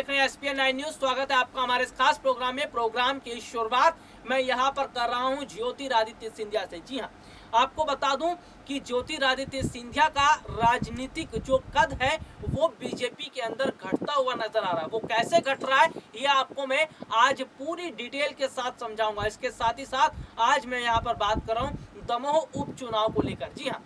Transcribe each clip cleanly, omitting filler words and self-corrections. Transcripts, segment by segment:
देख रहे हैं एसपीएन 9 न्यूज। स्वागत है आपका हमारे इस खास प्रोग्राम में। प्रोग्राम की शुरुआत मैं यहां पर कर रहा हूं ज्योतिरादित्य सिंधिया से। जी हां, आपको बता दूं कि ज्योतिरादित्य सिंधिया का राजनीतिक जो कद है वो बीजेपी के अंदर घटता हुआ नजर आ रहा है। वो कैसे घट रहा है ये आपको मैं आज पूरी डिटेल के साथ समझाऊंगा। इसके साथ ही साथ आज मैं यहाँ पर बात कर रहा हूँ दमोह उपचुनाव को लेकर। जी हाँ,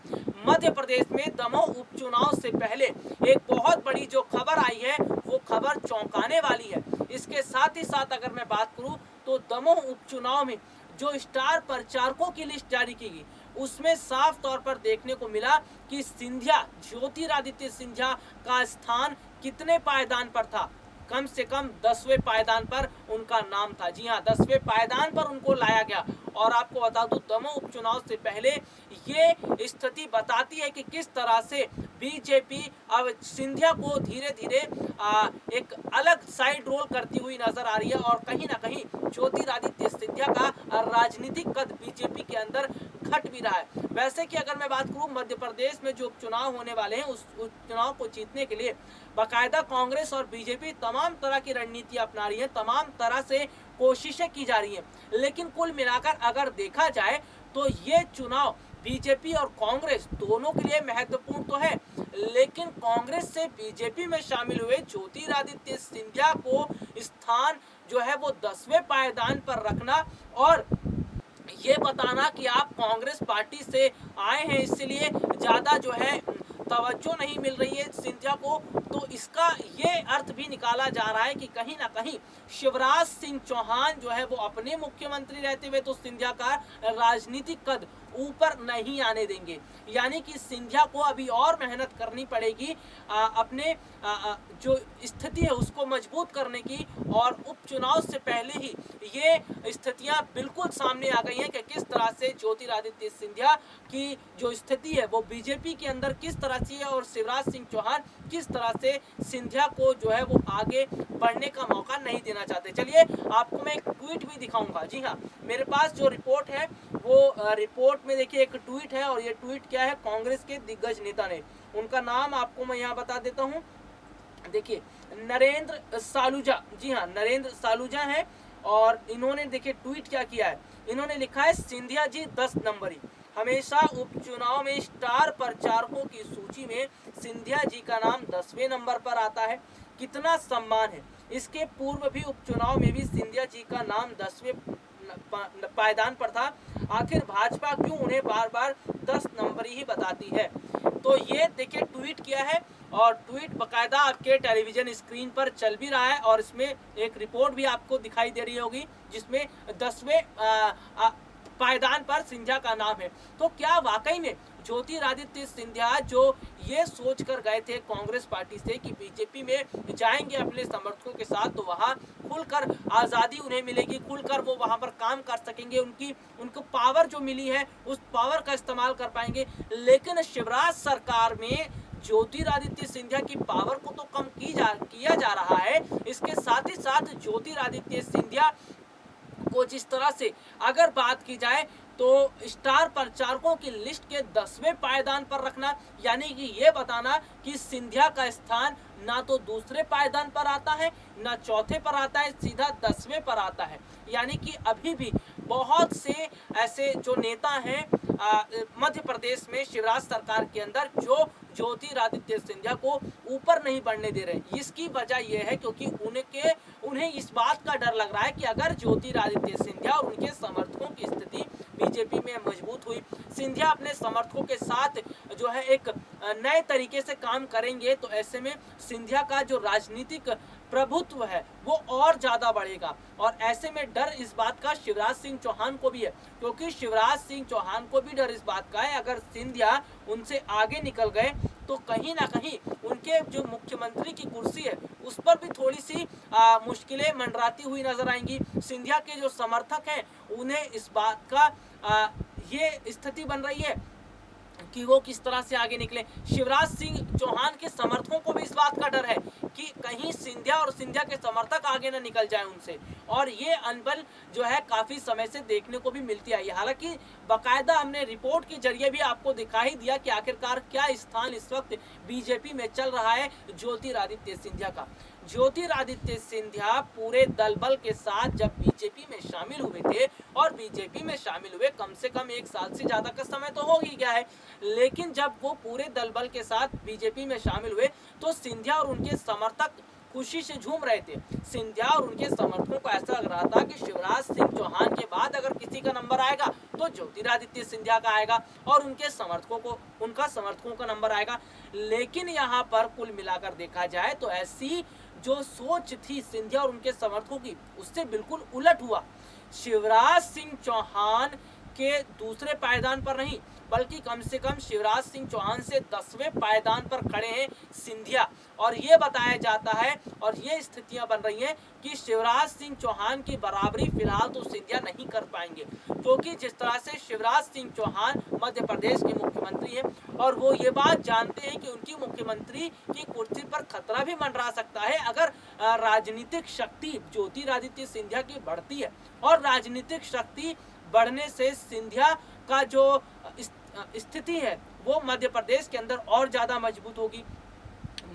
मध्य प्रदेश में दमोह उपचुनाव से पहले एक बहुत बड़ी जो खबर आई है वो खबर चौंकाने वाली है। इसके साथ ही साथ अगर मैं बात करूं तो दमोह उपचुनाव में जो स्टार प्रचारकों की लिस्ट जारी की गई उसमें साफ तौर पर देखने को मिला कि सिंधिया, ज्योतिरादित्य सिंधिया का स्थान कितने पायदान पर था। कम से कम 10वें पायदान पर उनका नाम था। जी हाँ, 10वें पायदान पर उनको लाया गया। और आपको बता दूं दमोह उपचुनाव से पहले ये स्थिति बताती है कि किस तरह से बीजेपी अब सिंधिया को धीरे धीरे एक अलग साइड रोल करती हुई नजर आ रही है और कहीं ना कहीं ज्योतिरादित्य सिंधिया का राजनीतिक कद बीजेपी के अंदर घट भी रहा है। वैसे कि अगर मैं बात करूं मध्य प्रदेश में जो उपचुनाव होने वाले हैं उस उपचुनाव को जीतने के लिए बाकायदा कांग्रेस और बीजेपी तमाम तरह की रणनीति अपना रही है, तमाम तरह से कोशिशें की जा रही हैं। लेकिन कुल मिलाकर अगर देखा जाए तो ये चुनाव बीजेपी और कांग्रेस दोनों के लिए महत्वपूर्ण तो है, लेकिन कांग्रेस से बीजेपी में शामिल हुए ज्योतिरादित्य सिंधिया को स्थान जो है वो 10वें पायदान पर रखना और ये बताना कि आप कांग्रेस पार्टी से आए हैं इसलिए ज्यादा जो है तवज्जो नहीं मिल रही है सिंधिया को, तो इसका ये अर्थ भी निकाला जा रहा है कि कहीं ना कहीं शिवराज सिंह चौहान जो है वो अपने मुख्यमंत्री रहते हुए तो सिंधिया का राजनीतिक कद ऊपर नहीं आने देंगे। यानी कि सिंधिया को अभी और मेहनत करनी पड़ेगी अपने जो स्थिति है उसको मजबूत करने की। और उपचुनाव से पहले ही ये स्थितियां बिल्कुल सामने आ गई हैं कि किस तरह से ज्योतिरादित्य सिंधिया की जो स्थिति है वो बीजेपी के अंदर किस तरह से है और शिवराज सिंह चौहान किस तरह से सिंधिया को जो है वो आगे बढ़ने का मौका नहीं देना चाहते। चलिए आपको मैं एक ट्वीट भी दिखाऊंगा। जी हाँ, मेरे पास जो रिपोर्ट है वो रिपोर्ट में देखिए एक ट्वीट है और ये ट्वीट क्या है, कांग्रेस के दिग्गज नेता ने, उनका नाम आपको मैं यहाँ बता देता हूँ। देखिए नरेंद्र सालूजा, जी हाँ नरेंद्र सालूजा है और इन्होंने देखिए ट्वीट क्या किया है। इन्होंने लिखा है सिंधिया जी 10 नंबरी, हमेशा उपचुनाव में स्टार प्रचारकों की सूची में सिंधिया जी का नाम 10वें नंबर पर आता है। कितना सम्मान है। इसके पूर्व भी उपचुनाव में भी सिंधिया जी का नाम 10वें पायदान पर था। आखिर भाजपा क्यों उन्हें बार बार 10 नंबर ही बताती है। तो ये देखिए ट्वीट किया है और ट्वीट बकायदा आपके टेलीविजन स्क्रीन पर चल भी रहा है और इसमें एक रिपोर्ट भी आपको दिखाई दे रही होगी जिसमें 10वें पायदान पर सिंधिया का नाम है। तो क्या वाकई में ज्योतिरादित्य सिंधिया जो ये सोच कर गए थे कांग्रेस पार्टी से कि बीजेपी में जाएंगे अपने समर्थकों के साथ तो वहां खुलकर आज़ादी उन्हें मिलेगी, खुलकर वो वहां पर काम कर सकेंगे, उनको पावर जो मिली है उस पावर का इस्तेमाल कर पाएंगे। लेकिन शिवराज सरकार में ज्योतिरादित्य सिंधिया की पावर को तो कम किया जा रहा है, इसके साथ ही साथ ज्योतिरादित्य सिंधिया को जिस तरह से अगर बात की जाए तो स्टार प्रचारकों की लिस्ट के 10वें पायदान पर रखना, यानी कि ये बताना कि सिंधिया का स्थान ना तो दूसरे पायदान पर आता है ना चौथे पर आता है, सीधा 10वें पर आता है। यानी कि अभी भी बहुत से ऐसे जो नेता हैं मध्य प्रदेश में शिवराज सरकार के अंदर जो ज्योतिरादित्य सिंधिया को ऊपर नहीं बढ़ने दे रहे। इसकी वजह यह है क्योंकि उन्हें इस बात का डर लग रहा है कि अगर ज्योतिरादित्य सिंधिया और उनके समर्थकों की स्थिति बीजेपी में मजबूत हुई, सिंधिया अपने समर्थकों के साथ जो है एक नए तरीके से काम करेंगे तो ऐसे में सिंधिया का जो राजनीतिक प्रभुत्व है वो और ज्यादा बढ़ेगा। और ऐसे में डर इस बात का शिवराज सिंह चौहान को भी है, क्योंकि शिवराज सिंह चौहान को भी डर इस बात का है अगर सिंधिया उनसे आगे निकल गए तो कहीं ना कहीं उनके जो मुख्यमंत्री की कुर्सी है उस पर भी थोड़ी सी मुश्किलें मंडराती हुई नजर आएंगी। सिंधिया के जो समर्थक हैं उन्हें इस बात का ये स्थिति बन रही है कि वो किस तरह से आगे निकले। शिवराज सिंह चौहान के समर्थकों को भी इस बात का डर है कि कहीं सिंधिया और सिंधिया के समर्थक आगे न निकल जाए उनसे, और ये अनबन जो है काफी समय से देखने को भी मिलती आई। हालांकि बाकायदा हमने रिपोर्ट के जरिए भी आपको दिखा ही दिया कि आखिरकार क्या स्थान इस वक्त बीजेपी में चल रहा है ज्योतिरादित्य सिंधिया का। ज्योतिरादित्य सिंधिया पूरे दल बल के साथ जब बीजेपी में शामिल हुए थे, और बीजेपी में शामिल हुए कम से कम 1 साल से ज्यादा का समय तो हो ही गया है, लेकिन जब वो पूरे दल बल के साथ बीजेपी में शामिल हुए तो सिंधिया और उनके समर्थक खुशी से झूम रहे थे। सिंधिया और उनके समर्थकों को ऐसा लग रहा था कि शिवराज सिंह चौहान के बाद अगर किसी का नंबर आएगा तो ज्योतिरादित्य सिंधिया का आएगा और उनके समर्थकों का नंबर आएगा। लेकिन यहाँ पर कुल मिलाकर देखा जाए तो ऐसी जो सोच थी सिंधिया और उनके समर्थकों की, उससे बिल्कुल उलट हुआ। शिवराज सिंह चौहान के दूसरे पायदान पर नहीं, बल्कि कम से कम शिवराज सिंह चौहान से 10वें पायदान पर खड़े हैं सिंधिया। और ये बताया जाता है और ये स्थितियां बन रही हैं कि शिवराज सिंह चौहान की बराबरी फिलहाल तो सिंधिया नहीं कर पाएंगे, क्योंकि जिस तरह से शिवराज सिंह चौहान मध्य प्रदेश के मुख्यमंत्री हैं और वो ये बात जानते हैं कि उनकी मुख्यमंत्री की कुर्सी पर खतरा भी मंडरा सकता है अगर राजनीतिक शक्ति ज्योतिरादित्य सिंधिया की बढ़ती है। और राजनीतिक शक्ति बढ़ने से सिंधिया का जो स्थिति है वो मध्य प्रदेश के अंदर और ज्यादा मजबूत होगी,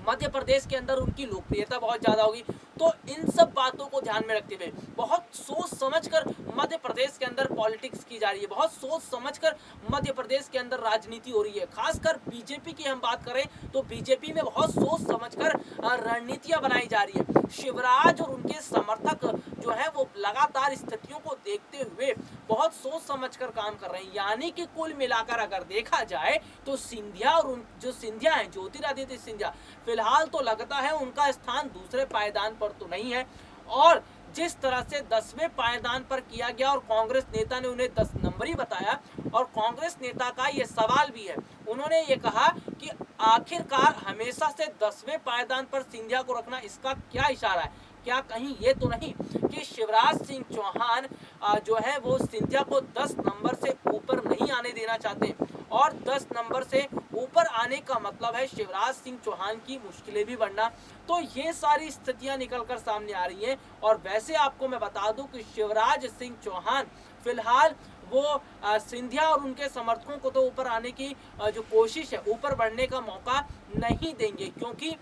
मध्य प्रदेश के अंदर उनकी लोकप्रियता बहुत ज्यादा होगी। तो इन सब बातों को ध्यान में रखते हुए बहुत सोच समझकर मध्य प्रदेश के अंदर पॉलिटिक्स की जा रही है, बहुत सोच समझकर मध्य प्रदेश के अंदर राजनीति हो रही है। खासकर बीजेपी की हम बात करें तो बीजेपी में बहुत सोच समझकर रणनीतियां बनाई जा रही है। शिवराज और उनके समर्थक जो है वो लगातार स्थितियों को देखते हुए बहुत सोच समझकर काम कर रहे हैं। यानी कि कुल मिलाकर अगर देखा जाए तो सिंधिया और जो सिंधिया है ज्योतिरादित्य सिंधिया, फिलहाल तो लगता है उनका स्थान दूसरे पायदान पर तो नहीं है। और जिस तरह से 10वें पायदान पर किया गया और कांग्रेस नेता ने उन्हें 10 नंबर ही बताया, और कांग्रेस नेता का ये सवाल भी है, उन्होंने ये कहा कि आखिरकार हमेशा से 10वें पायदान पर सिंधिया को रखना, इसका क्या इशारा है? क्या कहीं ये तो नहीं कि शिवराज सिंह चौहान जो है वो सिंधिया को 10 नंबर से ऊपर नहीं आने देना चाहते, और 10 नंबर से ऊपर आने का मतलब है शिवराज सिंह चौहान की मुश्किलें भी बढ़ना। तो ये सारी स्थितियां निकलकर सामने आ रही हैं। और वैसे आपको मैं बता दूं कि शिवराज सिंह चौहान फिलहाल वो सिंधिया और उनके समर्थकों को तो ऊपर आने की जो कोशिश है, ऊपर बढ़ने का मौका नहीं देंगे, क्योंकि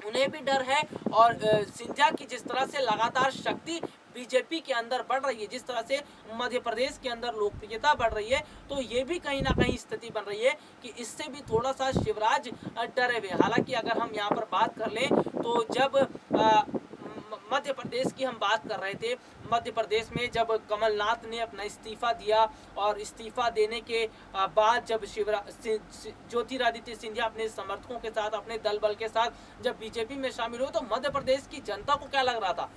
उन्हें भी डर है। और सिंधिया की जिस तरह से लगातार शक्ति बीजेपी के अंदर बढ़ रही है, जिस तरह से मध्य प्रदेश के अंदर लोकप्रियता बढ़ रही है, तो ये भी कहीं ना कहीं स्थिति बन रही है कि इससे भी थोड़ा सा शिवराज डरे हुए। हालांकि अगर हम यहाँ पर बात कर लें तो जब मध्य प्रदेश की हम बात कर रहे थे, मध्य प्रदेश में जब कमलनाथ ने अपना इस्तीफा दिया और इस्तीफा देने के बाद जब ज्योतिरादित्य सिंधिया अपने समर्थकों के साथ, अपने दल बल के साथ जब बीजेपी में शामिल हुए, तो मध्य प्रदेश की जनता को क्या लग रहा था?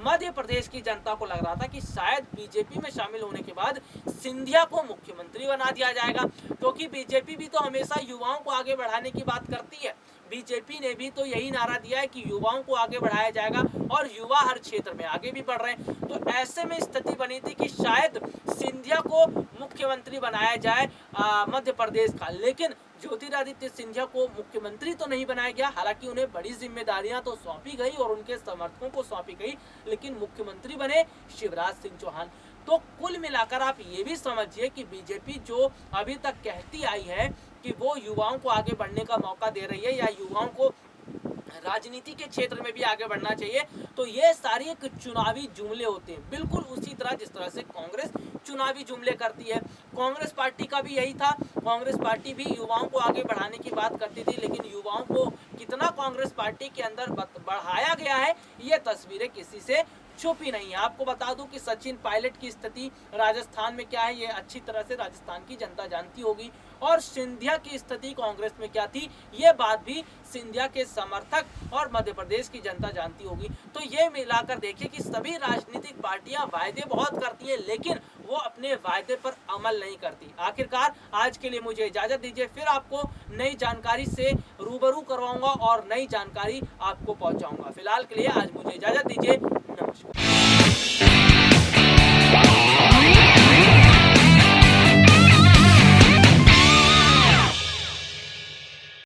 मध्य प्रदेश की जनता को लग रहा था कि शायद बीजेपी में शामिल होने के बाद सिंधिया को मुख्यमंत्री बना दिया जाएगा, क्योंकि बीजेपी भी तो हमेशा युवाओं को आगे बढ़ाने की बात करती है। बीजेपी ने भी तो यही नारा दिया है कि युवाओं को आगे बढ़ाया जाएगा, और युवा हर क्षेत्र में आगे भी बढ़ रहे हैं। तो ऐसे में स्थिति बनी थी कि शायद सिंधिया को मुख्यमंत्री बनाया जाए मध्य प्रदेश का, लेकिन ज्योतिरादित्य सिंधिया को मुख्यमंत्री तो नहीं बनाया गया। हालांकि उन्हें बड़ी जिम्मेदारियां तो सौंपी गई और उनके समर्थकों को सौंपी गई, लेकिन मुख्यमंत्री बने शिवराज सिंह चौहान। तो कुल मिलाकर आप ये भी समझिए कि बीजेपी जो अभी तक कहती आई है कि वो युवाओं को आगे बढ़ने का मौका दे रही है या युवाओं को राजनीति के क्षेत्र में भी आगे बढ़ना चाहिए, तो ये सारी एक चुनावी जुमले होते हैं, बिल्कुल उसी तरह जिस तरह से कांग्रेस चुनावी जुमले करती है। कांग्रेस पार्टी का भी यही था, कांग्रेस पार्टी भी युवाओं को आगे बढ़ाने की बात करती थी, लेकिन युवाओं को कितना कांग्रेस पार्टी के अंदर बढ़ाया गया है ये तस्वीरें किसी से छुपी नहीं है। आपको बता दूं कि सचिन पायलट की स्थिति राजस्थान में क्या है ये अच्छी तरह से राजस्थान की जनता जानती होगी, और सिंधिया की स्थिति कांग्रेस में क्या थी ये बात भी सिंधिया के समर्थक और मध्य प्रदेश की जनता जानती होगी। तो ये मिलाकर देखिए कि सभी राजनीतिक पार्टियां वायदे बहुत करती हैं, लेकिन वो अपने वायदे पर अमल नहीं करती। आखिरकार आज के लिए मुझे इजाजत दीजिए, फिर आपको नई जानकारी से रूबरू करवाऊंगा और नई जानकारी आपको पहुंचाऊंगा। फिलहाल के लिए आज मुझे इजाजत दीजिए, नमस्कार।